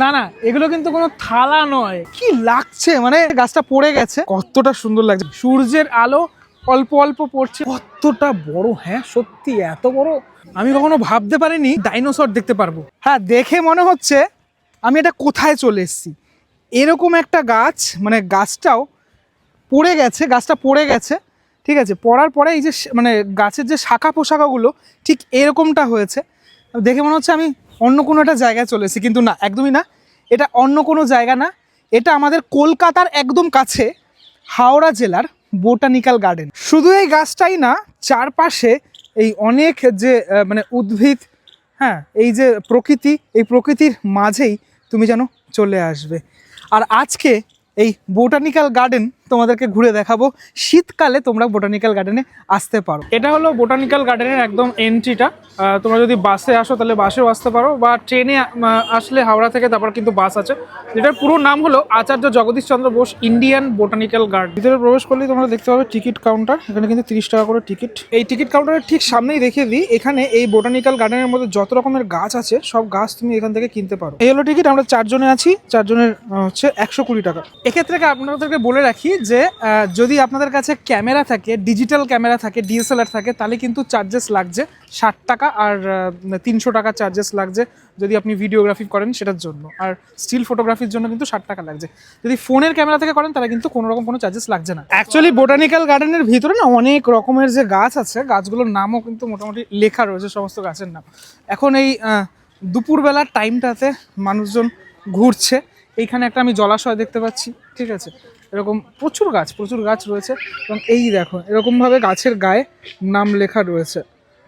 না না, এগুলো কিন্তু কোনো থালা নয়। কি লাগছে, মানে গাছটা পড়ে গেছে, কতটা সুন্দর লাগছে, সূর্যের আলো অল্প অল্প পড়ছে, কতটা বড়। হ্যাঁ সত্যি এত বড় আমি কখনো ভাবতে পারিনি ডাইনোসর দেখতে পারবো। হ্যাঁ দেখে মনে হচ্ছে আমি এটা কোথায় চলে এসেছি। এরকম একটা গাছ, মানে গাছটাও পড়ে গেছে, গাছটা পড়ে গেছে, ঠিক আছে, পড়ার পরে এই যে মানে গাছের যে শাখা পোশাকাগুলো ঠিক এরকমটা হয়েছে। দেখে মনে হচ্ছে আমি অন্য কোনো একটা জায়গায় চলে এসেছি, কিন্তু না, একদমই না, এটা অন্য কোনো জায়গা না, এটা আমাদের কলকাতার একদম কাছে হাওড়া জেলার বোটানিক্যাল গার্ডেন। শুধু এই গাছটাই না, চারপাশে এই অনেক যে মানে উদ্ভিদ, হ্যাঁ এই যে প্রকৃতি, এই প্রকৃতির মাঝেই তুমি যেন চলে আসবে। আর আজকে এই বোটানিক্যাল গার্ডেন তোমাদেরকে ঘুরে দেখাবো। শীতকালে তোমরা বোটানিক্যাল গার্ডেনে আসতে পারো। এটা হলো বোটানিক্যাল গার্ডেনের একদম এন্ট্রিটা। তোমরা যদি বাসে আসো তাহলে বাসেও আসতে পারো, বা ট্রেনে আসলে হাওড়া থেকে তারপর কিন্তু বাস আছে, যেটার পুরো নাম হলো আচার্য Jagadish Chandra Bose Indian botanical garden. ভিতরে প্রবেশ করলেই তোমরা দেখতে পাবে টিকিট কাউন্টার। এখানে কিন্তু 30 টাকা করে টিকিট। এই টিকিট কাউন্টারের ঠিক সামনেই দেখিয়ে দিই, এখানে এই বোটানিক্যাল গার্ডেনের মধ্যে যত রকমের গাছ আছে সব গাছ তুমি এখান থেকে কিনতে পারো। এই হলো টিকিট। আমরা 4 জনে আছি, 4 জনের হচ্ছে 120 টাকা। এক্ষেত্রে আপনাদেরকে বলে রাখি যে যদি আপনাদের কাছে ক্যামেরা থাকে, ডিজিটাল ক্যামেরা থাকে, ডিএসএলআর থাকে, তাহলে কিন্তু চার্জেস লাগছে 60 টাকা, আর 300 টাকা চার্জেস লাগছে যদি আপনি ভিডিওগ্রাফি করেন সেটার জন্য, আর স্টিল ফটোগ্রাফির জন্য কিন্তু 60 টাকা লাগছে। যদি ফোনের ক্যামেরা থেকে করেন তাহলে কিন্তু কোনো রকম কোনো চার্জেস লাগছে না। অ্যাকচুয়ালি বোটানিক্যাল গার্ডেনের ভিতরে না অনেক রকমের যে গাছ আছে, গাছগুলোর নামও কিন্তু মোটামুটি লেখা রয়েছে, সমস্ত গাছের নাম। এখন এই দুপুরবেলার টাইমটাতে মানুষজন ঘুরছে। এইখানে একটা আমি জলাশয় দেখতে পাচ্ছি, ঠিক আছে, এরকম প্রচুর গাছ রয়েছে, এবং এই দেখো এরকমভাবে গাছের গায়ে নাম লেখা রয়েছে,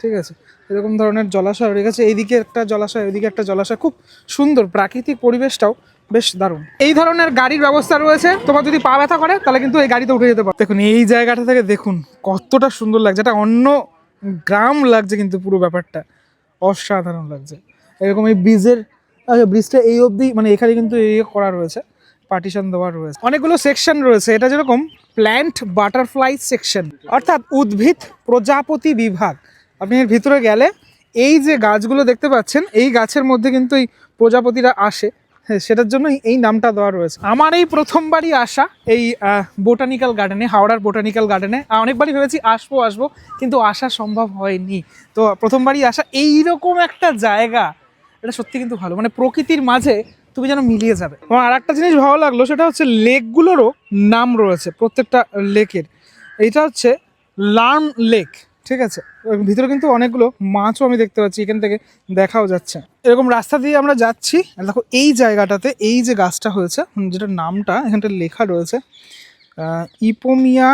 ঠিক আছে, এরকম ধরনের জলাশয় রেখেছে। এইদিকে একটা জলাশয়, ওইদিকে একটা জলাশয়, খুব সুন্দর প্রাকৃতিক পরিবেশটাও বেশ দারুণ। এই ধরনের গাড়ির ব্যবস্থা রয়েছে, তোমার যদি পা ব্যথা করে তাহলে কিন্তু এই গাড়িতে উঠে যেতে পারো। দেখুন এই জায়গাটা থেকে দেখুন কতটা সুন্দর লাগছে, এটা অন্য গ্রাম লাগছে, কিন্তু পুরো ব্যাপারটা অসাধারণ লাগছে। এরকম এই ব্রিজটা এই অবধি, মানে এখানে কিন্তু এই করা রয়েছে, পার্টিশন দেওয়া রয়েছে, অনেকগুলো সেকশন রয়েছে। এটা যেরকম প্ল্যান্ট বাটারফ্লাই সেকশন, অর্থাৎ উদ্ভিদ প্রজাপতি বিভাগ। আপনি এর ভিতরে গেলে এই যে গাছগুলো দেখতে পাচ্ছেন, এই গাছের মধ্যে কিন্তু এই প্রজাপতিরা আসে, হ্যাঁ সেটার জন্য এই নামটা দেওয়া রয়েছে। আমার এই প্রথমবারই আসা এই বোটানিক্যাল গার্ডেনে, হাওড়ার বোটানিক্যাল গার্ডেনে। অনেকবারই ভেবেছি আসবো, কিন্তু আসা সম্ভব হয়নি। তো প্রথমবারই আসা এইরকম একটা জায়গা, এটা সত্যি কিন্তু ভালো, মানে প্রকৃতির মাঝে তুমি যেন মিলিয়ে যাবে। আমার আর একটা জিনিস ভালো লাগলো, সেটা হচ্ছে লেকগুলোরও নাম রয়েছে, প্রত্যেকটা লেকের। এইটা হচ্ছে লার্ম লেক, ঠিক আছে, ভিতরে কিন্তু অনেকগুলো মাছও আমি দেখতে পাচ্ছি, এখান থেকে দেখাও যাচ্ছে। এরকম রাস্তা দিয়ে আমরা যাচ্ছি, আর দেখো এই জায়গাটাতে এই যে গাছটা হয়েছে, যেটার নামটা এখানটা লেখা রয়েছে ইপোমিয়া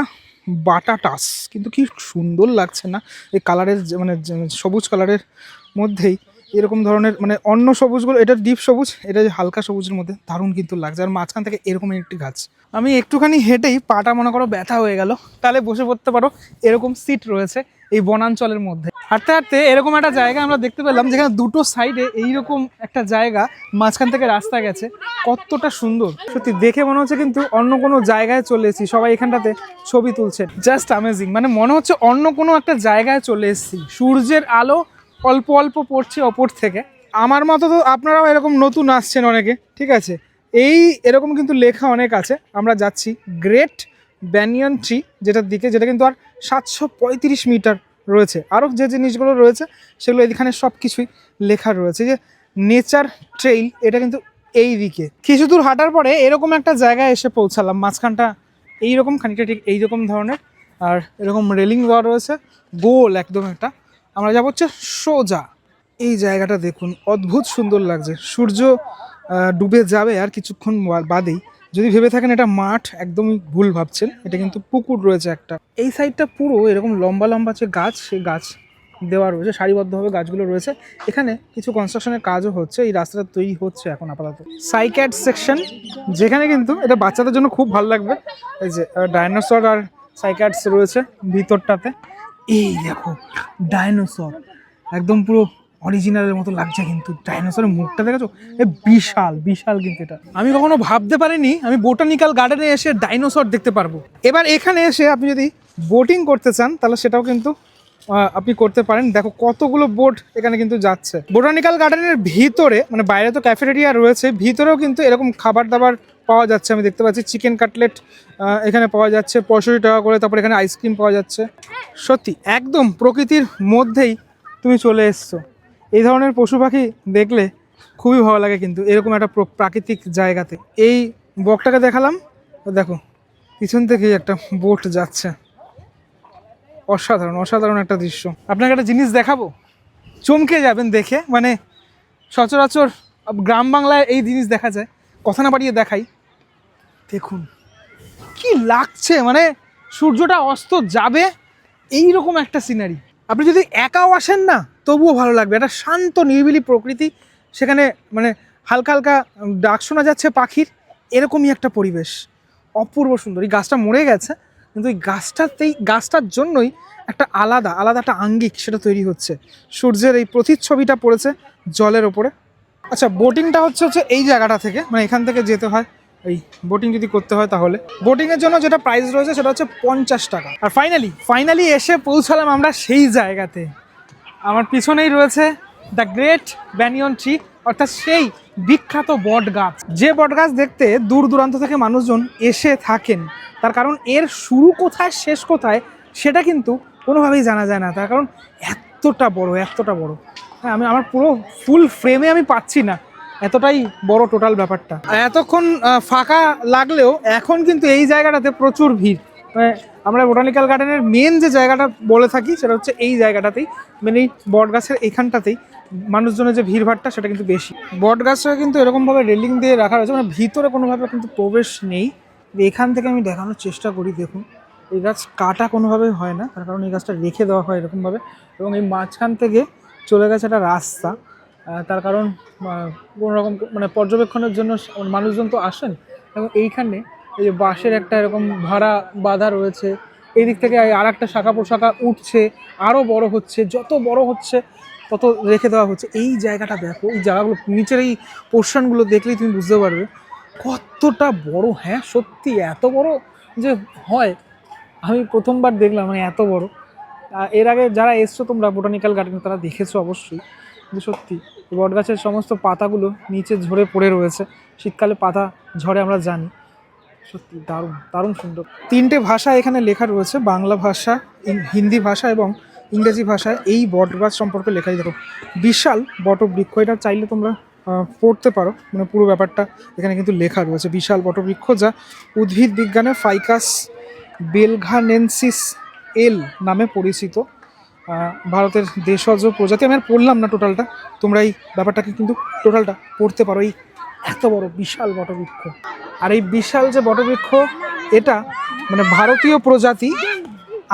বাটাটাস, কিন্তু কি সুন্দর লাগছে না এই কালারের, মানে সবুজ কালারের মধ্যেই এরকম ধরনের, মানে অন্য সবুজগুলো, এটা ডিপ সবুজ, এটা যে হালকা সবুজের মধ্যে দারুণ কিন্তু লাগছে। আর মাঝখান থেকে এরকম একটি গাছ, আমি একটুখানি হেঁটেই পাটা মনে করো ব্যথা হয়ে গেল, তাহলে বসে পড়তে পারো, এরকম সিট রয়েছে এই বনাঞ্চলের মধ্যে। হাঁটতে হাঁটতে এরকম একটা জায়গা আমরা দেখতে পেলাম, যেখানে দুটো সাইডে এইরকম একটা জায়গা, মাঝখান থেকে রাস্তা গেছে, কতটা সুন্দর সত্যি, দেখে মনে হচ্ছে কিন্তু অন্য কোনো জায়গায় চলে এসেছি। সবাই এখানটাতে ছবি তুলছে, জাস্ট অ্যামেজিং, মানে মনে হচ্ছে অন্য কোনো একটা জায়গায় চলে এসেছি। সূর্যের আলো অল্প অল্প পড়ছে ওপর থেকে। আমার মতো তো আপনারাও এরকম নতুন আসছেন অনেকে, ঠিক আছে, এই এরকম কিন্তু লেখা অনেক আছে। আমরা যাচ্ছি গ্রেট ব্যানিয়ান ট্রি যেটার দিকে, যেটা কিন্তু আর 735 মিটার রয়েছে। আরও যে জিনিসগুলো রয়েছে সেগুলো এখানে সব কিছুই লেখা রয়েছে। যে নেচার ট্রেইল, এটা কিন্তু এই দিকে কিছু দূর হাঁটার পরে এরকম একটা জায়গায় এসে পৌঁছালাম। মাঝখানটা এইরকম খানিকটা ঠিক এইরকম ধরনের, আর এরকম রেলিং দেওয়া রয়েছে, গোল একদম একটা। আমরা যাবো হচ্ছে সোজা। এই জায়গাটা দেখুন অদ্ভুত সুন্দর লাগছে। সূর্য ডুবে যাবে আর কিছুক্ষণ বাদেই। যদি ভেবে থাকেন এটা মাঠ, একদমই ভুল ভাবছেন, এটা কিন্তু পুকুর রয়েছে একটা। এই সাইডটা পুরো এরকম লম্বা লম্বা যে গাছ, সেই গাছ দেওয়া রয়েছে, সারিবদ্ধভাবে গাছগুলো রয়েছে। এখানে কিছু কনস্ট্রাকশনের কাজও হচ্ছে, এই রাস্তাটা তৈরি হচ্ছে এখন আপাতত। সাইক্যাট সেকশন, যেখানে কিন্তু এটা বাচ্চাদের জন্য খুব ভালো লাগবে। এই যে ডাইনোসর আর সাইক্যাটস রয়েছে ভিতরটাতে। এই দেখো ডাইনোসর, একদম পুরো অরিজিনালের মতো লাগছে, কিন্তু ডাইনোসরের মুখটা দেখেছো, বিশাল বিশাল। কিন্তু এটা আমি কখনো ভাবতে পারিনি আমি বোটানিক্যাল গার্ডেনে এসে ডাইনোসর দেখতে পারবো। এবার এখানে এসে আপনি যদি বোটিং করতে চান তাহলে সেটাও কিন্তু আপনি করতে পারেন। দেখো কতগুলো বোট এখানে কিন্তু যাচ্ছে। বোটানিক্যাল গার্ডেনের ভিতরে, মানে বাইরে তো ক্যাফেটেরিয়া রয়েছে, ভিতরেও কিন্তু এরকম খাবার দাবার পাওয়া যাচ্ছে। আমি দেখতে পাচ্ছি চিকেন কাটলেট এখানে পাওয়া যাচ্ছে 65 টাকা করে। তারপর এখানে আইসক্রিম পাওয়া যাচ্ছে। সত্যি একদম প্রকৃতির মধ্যেই তুমি চলে এসছো। এই ধরনের পশু পাখি দেখলে খুবই ভালো লাগে কিন্তু এরকম একটা প্রাকৃতিক জায়গাতে। এই বকটাকে দেখালাম, দেখো পিছন থেকেই একটা বোট যাচ্ছে। অসাধারণ অসাধারণ একটা দৃশ্য। আপনাকে একটা জিনিস দেখাবো, চমকে যাবেন দেখে। মানে সচরাচর গ্রাম বাংলায় এই জিনিস দেখা যায়, কথা না বাড়িয়ে দেখাই। দেখুন কি লাগছে, মানে সূর্যটা অস্ত যাবে এই রকম একটা সিনারি। আপনি যদি একাও আসেন না তবুও ভালো লাগবে। একটা শান্ত নিরিবিলি প্রকৃতি, সেখানে মানে হালকা হালকা ডাক শোনা যাচ্ছে পাখির, এরকমই একটা পরিবেশ। অপূর্ব সুন্দর। এই গাছটা মরে গেছে, কিন্তু এই গাছটার জন্যই একটা আলাদা একটা আঙ্গিক সেটা তৈরি হচ্ছে। সূর্যের এই প্রতিচ্ছবিটা পড়েছে জলের ওপরে। আচ্ছা, বোটিংটা হচ্ছে এই জায়গাটা থেকে, মানে এখান থেকে যেতে হয়। এই বোটিং যদি করতে হয় তাহলে বোটিংয়ের জন্য যেটা প্রাইস রয়েছে সেটা হচ্ছে 50 টাকা। আর ফাইনালি এসে পৌঁছালাম আমরা সেই জায়গাতে। আমার পিছনেই রয়েছে দ্য গ্রেট ব্যানিয়ন ট্রি, অর্থাৎ সেই বিখ্যাত বট গাছ। যে বট গাছ দেখতে দূর দূরান্ত থেকে মানুষজন এসে থাকেন। তার কারণ এর শুরু কোথায় শেষ কোথায় সেটা কিন্তু কোনোভাবেই জানা যায় না, তার কারণ এতটা বড়। হ্যাঁ, আমার পুরো ফুল ফ্রেমে আমি পাচ্ছি না, এতটাই বড় টোটাল ব্যাপারটা। এতক্ষণ ফাঁকা লাগলেও এখন কিন্তু এই জায়গাটাতে প্রচুর ভিড়। মানে আমরা বোটানিক্যাল গার্ডেনের মেন যে জায়গাটা বলে থাকি সেটা হচ্ছে এই জায়গাটাতেই, মানে এই বট গাছের এইখানটাতেই মানুষজনের যে ভিড়ভাড়টা সেটা কিন্তু বেশি। বট গাছটা কিন্তু এরকমভাবে রেলিং দিয়ে রাখা রয়েছে, মানে ভিতরে কোনোভাবে কিন্তু প্রবেশ নেই। এখান থেকে আমি দেখানোর চেষ্টা করি। দেখুন এই গাছ কাটা কোনোভাবে হয় না, তার কারণ এই গাছটা রেখে দেওয়া হয় এরকমভাবে, এবং এই মাঝখান থেকে চলে গেছে একটা রাস্তা। তার কারণ কোনো রকম মানে পর্যবেক্ষণের জন্য মানুষজন তো আসেন, এবং এইখানে এই যে বাঁশের একটা এরকম ভাড়া বাঁধা রয়েছে। এই দিক থেকে আর একটা শাখা প্রশাখা উঠছে, আরও বড় হচ্ছে, যত বড় হচ্ছে তত রেখে দেওয়া হচ্ছে। এই জায়গাটা দেখো, এই জায়গাগুলো নিচের এই পোর্শনগুলো দেখলেই তুমি বুঝতে পারবে কতটা বড়। হ্যাঁ সত্যি এত বড় যে হয় আমি প্রথমবার দেখলাম, মানে এত বড়। এর আগে যারা এসছো তোমরা বোটানিক্যাল গার্ডেন তারা দেখেছো অবশ্যই, কিন্তু সত্যি বট গাছের সমস্ত পাতাগুলো নিচে ঝরে পড়ে রয়েছে। শীতকালে পাতা ঝরে আমরা জানি। সত্যি দারুণ সুন্দর। 3টে ভাষা এখানে লেখা রয়েছে, বাংলা ভাষা, হিন্দি ভাষা এবং ইংরেজি ভাষায় এই বট গাছ সম্পর্কে লেখাই। দেখো বিশাল বটবৃক্ষ, এটা চাইলে তোমরা পড়তে পারো, মানে পুরো ব্যাপারটা এখানে কিন্তু লেখা রয়েছে। বিশাল বটবৃক্ষ যা উদ্ভিদ বিজ্ঞানে ফাইকাস বেলঘানেন্সিস এল নামে পরিচিত। ভারতের দেশজ প্রজাতি। আমি আর পড়লাম না টোটালটা, তোমরা এই ব্যাপারটাকে কিন্তু টোটালটা পড়তে পারো। এই এত বড় বিশাল বটবৃক্ষ, আর এই বিশাল যে বটবৃক্ষ এটা মানে ভারতীয় প্রজাতি,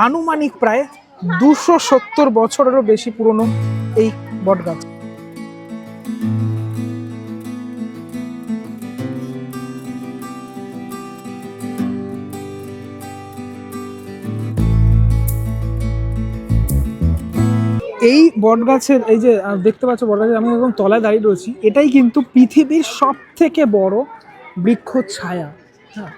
আনুমানিক প্রায় 270 বছরেরও বেশি পুরনো এই বটগাছ। এই বটগাছের এই যে দেখতে পাচ্ছ বটগাছের আমি একদম তলায় দাঁড়িয়ে রয়েছি, এটাই কিন্তু পৃথিবীর সব থেকে বড় বৃক্ষ ছায়া। হ্যাঁ,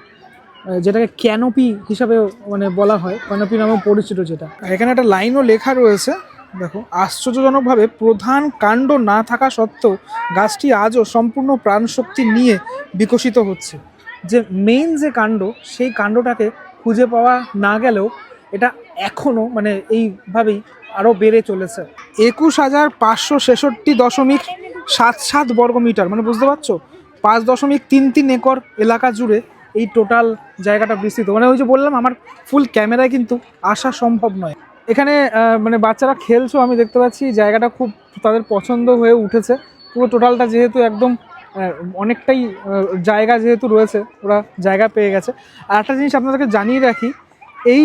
যেটাকে ক্যানোপি হিসাবে মানে বলা হয়, ক্যানোপি নামেও পরিচিত যেটা। এখানে একটা লাইনও লেখা রয়েছে, দেখো আশ্চর্যজনকভাবে প্রধান কাণ্ড না থাকা সত্ত্বেও গাছটি আজও সম্পূর্ণ প্রাণশক্তি নিয়ে বিকশিত হচ্ছে। যে মেইন যে কাণ্ড, সেই কাণ্ডটাকে খুঁজে পাওয়া না গেলেও এটা এখনও মানে এইভাবেই আরও বেড়ে চলেছে। 21,566.77 বর্গমিটার, মানে বুঝতে পারছো 5.33 একর এলাকা জুড়ে এই টোটাল জায়গাটা বিস্তৃত। মানে ওই যে বললাম আমার ফুল ক্যামেরায় কিন্তু আসা সম্ভব নয়। এখানে মানে বাচ্চারা খেলছো আমি দেখতে পাচ্ছি, জায়গাটা খুব তাদের পছন্দ হয়ে উঠেছে। পুরো টোটালটা যেহেতু একদম অনেকটাই জায়গা যেহেতু রয়েছে, ওরা জায়গা পেয়ে গেছে। আর একটা জিনিস আপনাদেরকে জানিয়ে রাখি, এই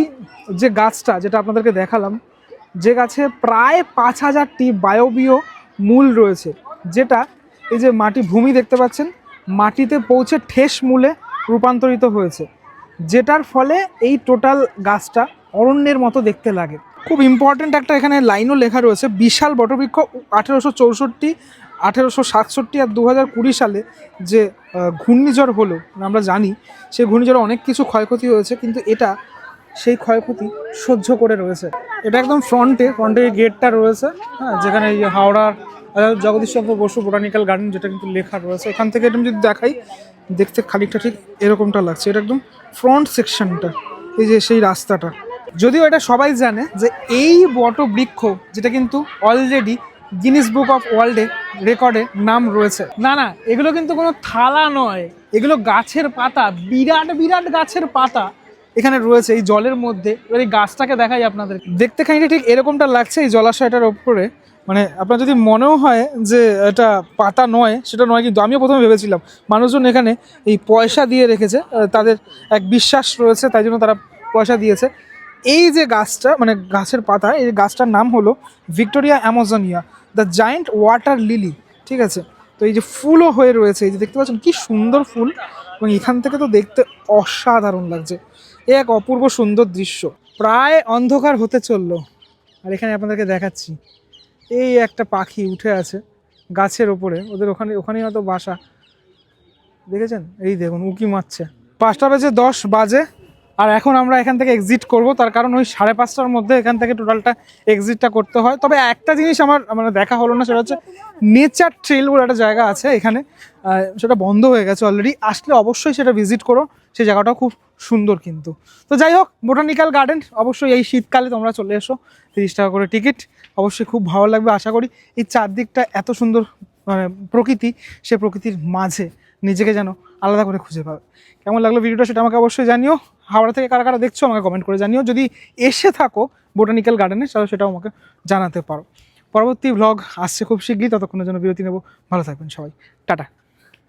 যে গাছটা যেটা আপনাদেরকে দেখালাম, যে গাছে প্রায় 5000টি বায়বীয় মূল রয়েছে, যেটা এই যে ভূমি দেখতে পাচ্ছেন, মাটিতে পৌঁছে ঠেস মূলে রূপান্তরিত হয়েছে, যেটার ফলে এই টোটাল গাছটা অরণ্যের মতো দেখতে লাগে। খুব ইম্পর্ট্যান্ট একটা এখানে লাইনও লেখা রয়েছে, বিশাল বটবৃক্ষ 1864, 1867 আর 2020 সালে যে ঘূর্ণিঝড় হলো আমরা জানি, সেই ঘূর্ণিঝড়ে অনেক কিছু ক্ষয়ক্ষতি হয়েছে, কিন্তু এটা সেই ক্ষয়ক্ষতি সহ্য করে রয়েছে। এটা একদম ফ্রন্টে গেটটা রয়েছে, হ্যাঁ, যেখানে এই হাওড়ার জগদীশ চন্দ্র বসু বোটানিক্যাল গার্ডেন যেটা কিন্তু লেখা রয়েছে। এখান থেকে এটা যদি দেখাই, দেখতে খানিকটা ঠিক এরকমটা লাগছে। এটা একদম ফ্রন্ট সেকশনটা, এই যে সেই রাস্তাটা। যদিও এটা সবাই জানে যে এই বটবৃক্ষ যেটা কিন্তু অলরেডি গিনিস বুক অফ ওয়ার্ল্ডে রেকর্ডে নাম রয়েছে। না না, এগুলো কিন্তু কোনো থালা নয়, এগুলো গাছের পাতা, বিরাট বিরাট গাছের পাতা এখানে রয়েছে এই জলের মধ্যে। এবার এই গাছটাকে দেখাই আপনাদের, দেখতে খানিকটা ঠিক এরকমটা লাগছে এই জলাশয়টার ওপরে। মানে আপনার যদি মনেও হয় যে এটা পাতা নয়, সেটা নয়, কিন্তু আমিও প্রথমে ভেবেছিলাম। মানুষজন এখানে এই পয়সা দিয়ে রেখেছে, তাদের এক বিশ্বাস রয়েছে, তাই জন্য তারা পয়সা দিয়েছে। এই যে গাছটা, মানে গাছের পাতা, এই গাছটার নাম হলো Victoria amazonia, the giant water lily. ঠিক আছে, তো এই যে ফুলও হয়ে রয়েছে, এই যে দেখতে পাচ্ছেন কি সুন্দর ফুল, এবং এখান থেকে তো দেখতে অসাধারণ লাগছে। এ এক অপূর্ব সুন্দর দৃশ্য। প্রায় অন্ধকার হতে চললো, আর এখানে আপনাদেরকে দেখাচ্ছি এই একটা পাখি উঠে আছে গাছের ওপরে, ওদের ওখানেই হয়তো বাসা। দেখেছেন, এই দেখুন উঁকি মারছে। 5:10 বাজে, আর এখন আমরা এখান থেকে এক্সিট করব, তার কারণ ওই 5:30টার মধ্যে এখান থেকে টোটালটা এক্সিটটা করতে হয়। তবে একটা জিনিস আমার মানে দেখা হলো না, সেটা হচ্ছে নেচার ট্রেল বলে একটা জায়গা আছে এখানে, সেটা বন্ধ হয়ে গেছে অলরেডি। আসলে অবশ্যই সেটা ভিজিট করো, সেই জায়গাটাও খুব সুন্দর কিন্তু। তো যাই হোক, বোটানিক্যাল গার্ডেন অবশ্যই এই শীতকালে তোমরা চলে এসো, 30 টাকা করে টিকিট, অবশ্যই খুব ভালো লাগবে আশা করি। এই চারদিকটা এত সুন্দর মানে প্রকৃতি, সে প্রকৃতির মাঝে নিজেকে যেন আলাদা করে খুঁজে পাবে। কেমন লাগলো ভিডিওটা সেটা আমাকে অবশ্যই জানিও। হাওড়া থেকে কারা কারা দেখছো আমাকে কমেন্ট করে জানিও। যদি এসে থাকো বোটানিক্যাল গার্ডেনে, তাহলে সেটাও আমাকে জানাতে পারো। পরবর্তী ভ্লগ আসছে খুব শীঘ্রই, ততক্ষণের জন্য বিরতি নেব। ভালো থাকবেন সবাই, টাটা।